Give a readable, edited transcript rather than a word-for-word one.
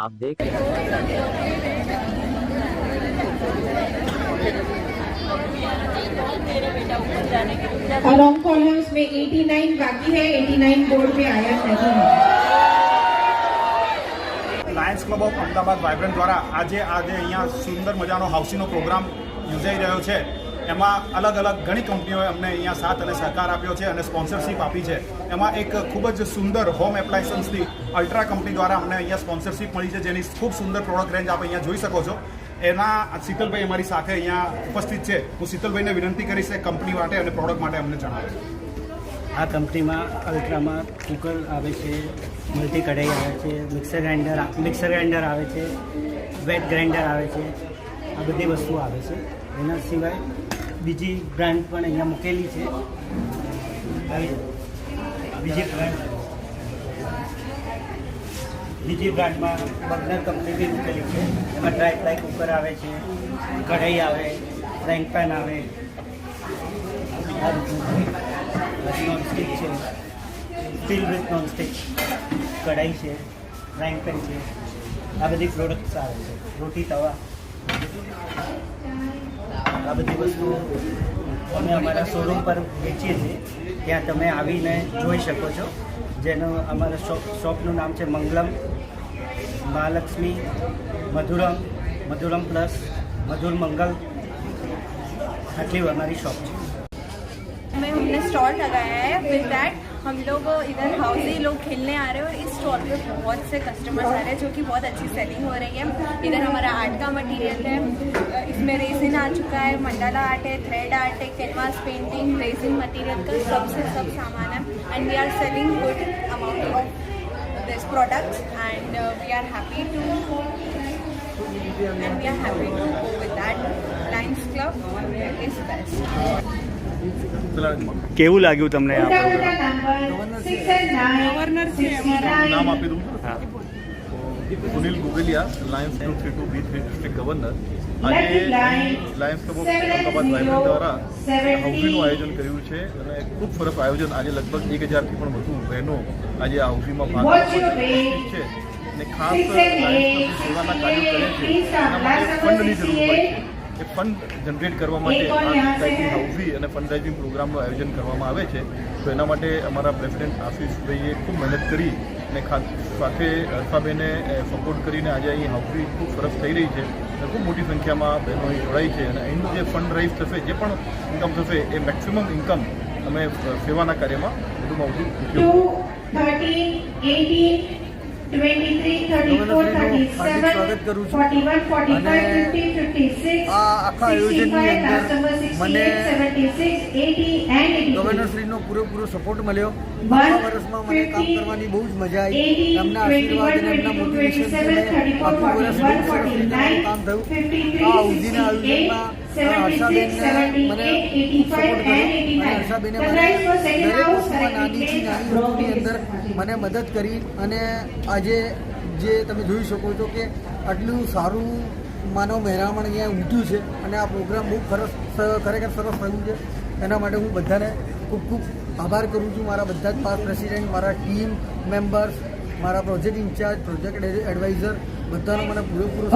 आप देख रहे हैं लॉन्ग कॉलम्स में 89 बाकी है, 89 बोर्ड पे आया नहीं है। Lions club of Ahmedabad vibrant દ્વારા આજે અહીંયા સુંદર મજાનો હાઉસિંગનો પ્રોગ્રામ યોજાઈ રહ્યો છે. એમાં અલગ અલગ ઘણી કંપનીઓએ અમને અહીંયા સાથ અને સહકાર આપ્યો છે અને સ્પોન્સરશિપ આપી છે. એમાં એક ખૂબ જ સુંદર હોમ એપ્લાયન્સની અલ્ટ્રા કંપની દ્વારા અમને અહીંયા સ્પોન્સરશિપ મળી છે, જેની ખૂબ સુંદર પ્રોડક્ટ રેન્જ આપ અહીંયા જોઈ શકો છો. એના શીતલભાઈ અમારી સાથે અહીંયા ઉપસ્થિત છે. હું શીતલભાઈને વિનંતી કરીશ કે કંપની માટે અને પ્રોડક્ટ માટે અમને જણાવે. આ કંપનીમાં અલ્ટ્રામાં કુકર આવે છે, મલ્ટી કઢાઈ આવે છે, મિક્સર ગ્રાઇન્ડર આવે છે, વેટ ગ્રાઇન્ડર આવે છે, આ બધી વસ્તુઓ આવે છે. એના સિવાય બીજી બ્રાન્ડ પણ અહીંયા મૂકેલી છે. બીજી બ્રાન્ડમાં બર્નર કંપની બી મૂકેલી છે. એમાં ડ્રાય ફ્રાય કુકર આવે છે, કઢાઈ આવે, ફ્રાઈંગ પેન આવે, નોનસ્ટિક છે, સ્ટીલ વિથ નોનસ્ટિક કઢાઈ છે, ફ્રાઈંગ પેન છે, આ બધી પ્રોડક્ટ્સ આવે છે. રોટી તવા, આ બધી વસ્તુઓ અમે અમારા શોરૂમ પર વેચીએ છીએ. ત્યાં તમે આવીને જોઈ શકો છો. જેનું અમારા શોપનું નામ છે મંગલમ, મહાલક્ષ્મી, મધુરમ પ્લસ, મધુર મંગલ. આટલી हमारी शॉप है. में हमने स्टॉल लगाया है. विद दैट हम लोग इधर हाउसी लोग खेलने आ रहे हैं और इस स्टॉल पे बहुत से कस्टमर्स आ रहे हैं जो कि बहुत अच्छी सेलिंग हो रही है. इधर हमारा आर्ट का मटेरियल है, इसमें रेजिन आ चुका है, मंडाला आर्ट है, थ्रेड आर्ट है, कैनवास पेंटिंग, रेजिन मटेरियल का सबसे सब सामान है. And we are selling good amount of this products and we are happy to go with that. Lions club is best. કેવું લાગ્યું તમને આ પ્રોગ્રામ? नाम आपी दूँ Sunil Gugaliya lions 232 B3 district governor. આજે lions club of Ahmedabad vibrant દ્વારા હાઉસીનું આયોજન કર્યું છે અને ખૂબ સરસ આયોજન. આજે લગભગ 1000થી પણ વધુ બહેનો આજે આ હાઉસીમાં ભાગ લેવા છે અને ખાસ લાયન્સ સેવાના કાર્યો કરે છે. એના માટે ફંડની જરૂર હોય છે. એ ફંડ જનરેટ કરવા માટે આ ટાઈપની હાઉસી અને ફંડરાઇઝિંગ પ્રોગ્રામનું આયોજન કરવામાં આવે છે. તો એના માટે અમારા પ્રેસિડેન્ટ આશીષભાઈએ ખૂબ મહેનત કરી અને સાથે અલ્ફાબેને સપોર્ટ કરીને આજે અહીં હાઉસી ખૂબ સરસ થઈ રહી છે અને ખૂબ મોટી સંખ્યામાં બહેનો અહીં જોડાઈ છે. અને અહીંનું જે ફંડ રાઇઝ થશે, જે પણ ઇન્કમ થશે, એ મેક્સિમમ ઇન્કમ અમે સેવાના કાર્યમાં વધુમાં વધુ ઉપયોગ. 23, 34, 37, 41, 45, 50, 56, આખા આયોજનની અંદર મને 76, 80 and 82. ગવર્નરશ્રીનો પૂરેપૂરો સપોર્ટ મળ્યો. આખા વર્ષમાં મને કામ કરવાની બહુ જ મજા આવી. એમના આશીર્વાદ અને એમના મોટિવેશનથી મને આખું વર્ષ બહુ સરસ રીતે કામ થયું. આ હાઉસીના આયોજનમાં હર્ષાબેનને મને ખૂબ સપોર્ટ કર્યો અને હર્ષાબેને મને દરેક વસ્તુમાં નાનીથી નાની વસ્તુની અંદર મને મદદ કરી. અને આજે જે તમે જોઈ શકો છો કે આટલું સારું માનવ મહેરામણ અહીંયા ઉમટ્યું છે અને આ પ્રોગ્રામ બહુ ખરેખર સરસ થયું છે. એના માટે હું બધાને ખૂબ ખૂબ આભાર કરું છું. મારા બધા જ પાસ પ્રેસિડેન્ટ, મારા ટીમ મેમ્બર્સ, મારા પ્રોજેક્ટ ઇન્ચાર્જ, પ્રોજેક્ટ એડવાઇઝર બધાનો મને પૂરેપૂરો